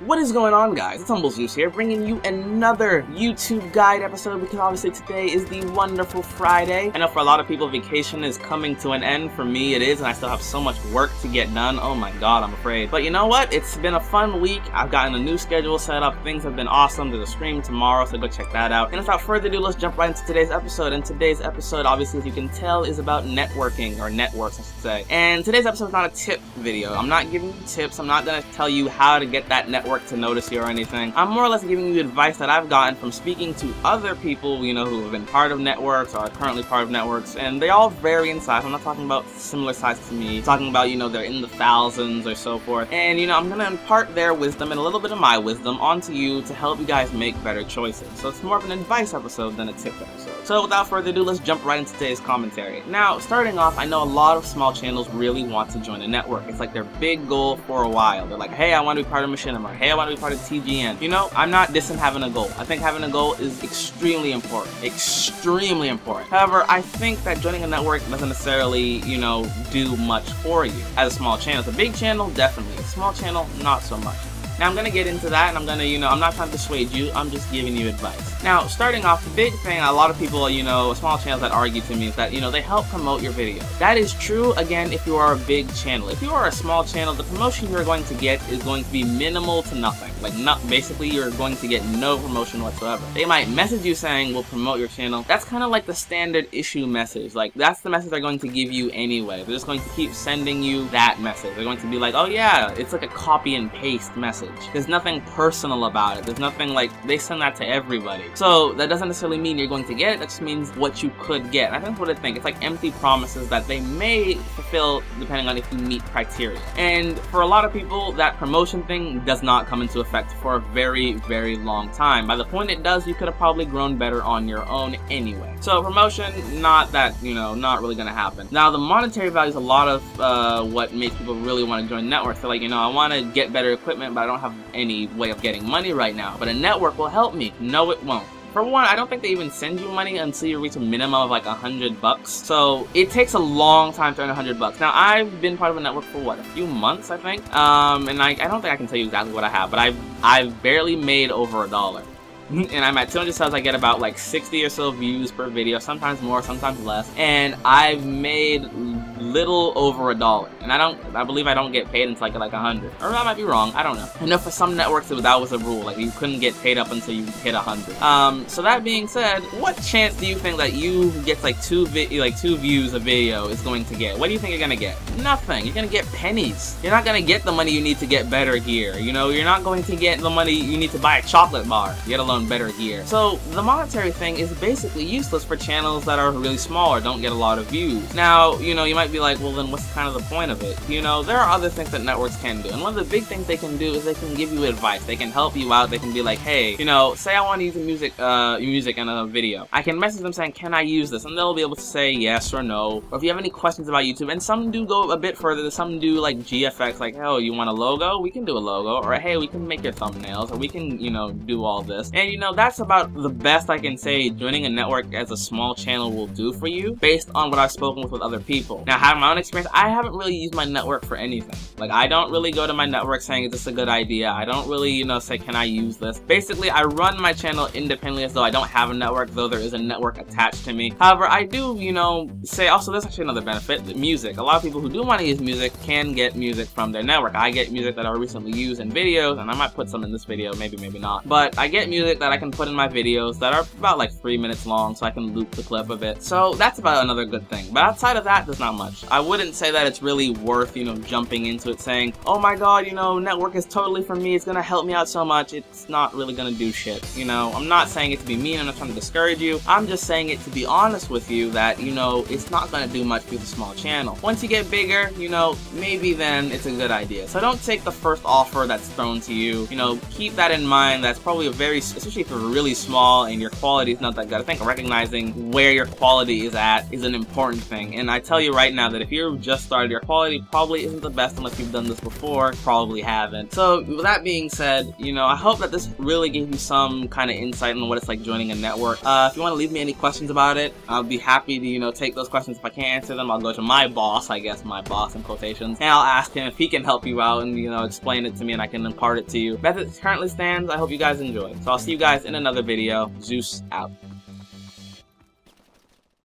What is going on, guys? It's HumbleZeus here, bringing you another YouTube guide episode because obviously today is the wonderful Friday. I know for a lot of people vacation is coming to an end. For me it is, and I still have so much work to get done. Oh my god, I'm afraid. But you know what? It's been a fun week. I've gotten a new schedule set up. Things have been awesome. There's a stream tomorrow, so go check that out. And without further ado, let's jump right into today's episode. And today's episode, obviously, as you can tell, is about networking, or networks, I should say. And today's episode is not a tip video. I'm not giving you tips. I'm not going to tell you how to get that network to notice you or anything. I'm more or less giving you advice that I've gotten from speaking to other people, you know, who have been part of networks or are currently part of networks, and they all vary in size. I'm not talking about similar size to me. I'm talking about, you know, they're in the thousands or so forth. And, you know, I'm going to impart their wisdom and a little bit of my wisdom onto you to help you guys make better choices. So it's more of an advice episode than a tip episode. So without further ado, let's jump right into today's commentary. Now, starting off, I know a lot of small channels really want to join a network. It's like their big goal for a while. They're like, hey, I want to be part of Machinima. Hey, I want to be part of TGN. You know, I'm not dissing having a goal. I think having a goal is extremely important. Extremely important. However, I think that joining a network doesn't necessarily, you know, do much for you as a small channel. It's a big channel, definitely. A small channel, not so much. Now, I'm going to get into that, and I'm going to, you know, I'm not trying to dissuade you, I'm just giving you advice. Now, starting off, the big thing, a lot of people, you know, small channels that argue to me is that, you know, they help promote your video. That is true, again, if you are a big channel. If you are a small channel, the promotion you're going to get is going to be minimal to nothing. Like, basically, you're going to get no promotion whatsoever. They might message you saying, we'll promote your channel. That's kind of like the standard issue message. Like, that's the message they're going to give you anyway. They're just going to keep sending you that message. They're going to be like, oh yeah, it's like a copy and paste message. There's nothing personal about it. There's nothing like, they send that to everybody. So that doesn't necessarily mean you're going to get it. That just means what you could get. And I think that's what I think. It's like empty promises that they may fulfill depending on if you meet criteria. And for a lot of people, that promotion thing does not come into effect for a very, very long time. By the point it does, you could have probably grown better on your own anyway. So promotion, not that, you know, not really gonna happen. Now, the monetary value is a lot of what makes people really want to join networks. They're like, you know, I want to get better equipment, but I don't have any way of getting money right now. But a network will help me. No, it won't. For one, I don't think they even send you money until you reach a minimum of like $100. So it takes a long time to earn $100. Now, I've been part of a network for what, a few months, I think. And I don't think I can tell you exactly what I have, but I've barely made over $1. And I'm at 200 subs. I get about like 60 or so views per video, sometimes more, sometimes less. And I've made little over $1. And I believe I don't get paid until I get like 100. Or I might be wrong, I don't know. I know for some networks that was a rule, like you couldn't get paid up until you hit 100. So that being said, what chance do you think that you get like two views a video is going to get? What do you think you're gonna get? Nothing. You're gonna get pennies. You're not gonna get the money you need to get better gear. You know, you're not going to get the money you need to buy a chocolate bar, let alone better gear. So the monetary thing is basically useless for channels that are really small or don't get a lot of views. Now, you know, you might be like, well, then what's kind of the point of it? You know, there are other things that networks can do, and one of the big things they can do is they can give you advice. They can help you out. They can be like, hey, you know, say I want to use music in a video. I can message them saying, can I use this? And they'll be able to say yes or no. Or if you have any questions about YouTube, and some do go a bit further, some do like GFX, like, oh, you want a logo? We can do a logo. Or hey, we can make your thumbnails, or we can, you know, do all this. And you know, that's about the best I can say joining a network as a small channel will do for you based on what I've spoken with other people. Now, having my own experience, I haven't really used my network for anything. Like, I don't really go to my network saying, is this a good idea? I don't really, you know, say, can I use this? Basically, I run my channel independently as though I don't have a network, though there is a network attached to me. However, I do, you know, say, also, there's actually another benefit, music. A lot of people who do want to use music can get music from their network. I get music that I recently used in videos, and I might put some in this video, maybe, maybe not. But I get music that I can put in my videos that are about like 3 minutes long, so I can loop the clip of it. So that's about another good thing. But outside of that, there's not much. I wouldn't say that it's really worth, you know, jumping into it saying, oh my god, you know, network is totally for me, it's gonna help me out so much. It's not really gonna do shit. You know, I'm not saying it to be mean, I'm not trying to discourage you. I'm just saying it to be honest with you that, you know, it's not gonna do much with a small channel. Once you get bigger, you know, maybe then it's a good idea. So don't take the first offer that's thrown to you. You know, keep that in mind. That's probably especially especially if you're really small and your quality is not that good. I think recognizing where your quality is at is an important thing. And I tell you right now that if you're just started, your quality probably isn't the best unless you've done this before. Probably haven't. So with that being said, you know, I hope that this really gave you some kind of insight on what it's like joining a network. If you want to leave me any questions about it, I'll be happy to, you know, take those questions. If I can't answer them, I'll go to my boss, I guess, my boss in quotations, and I'll ask him if he can help you out and, you know, explain it to me and I can impart it to you. As it currently stands, I hope you guys enjoy. So I'll see you guys in another video. Zeus out.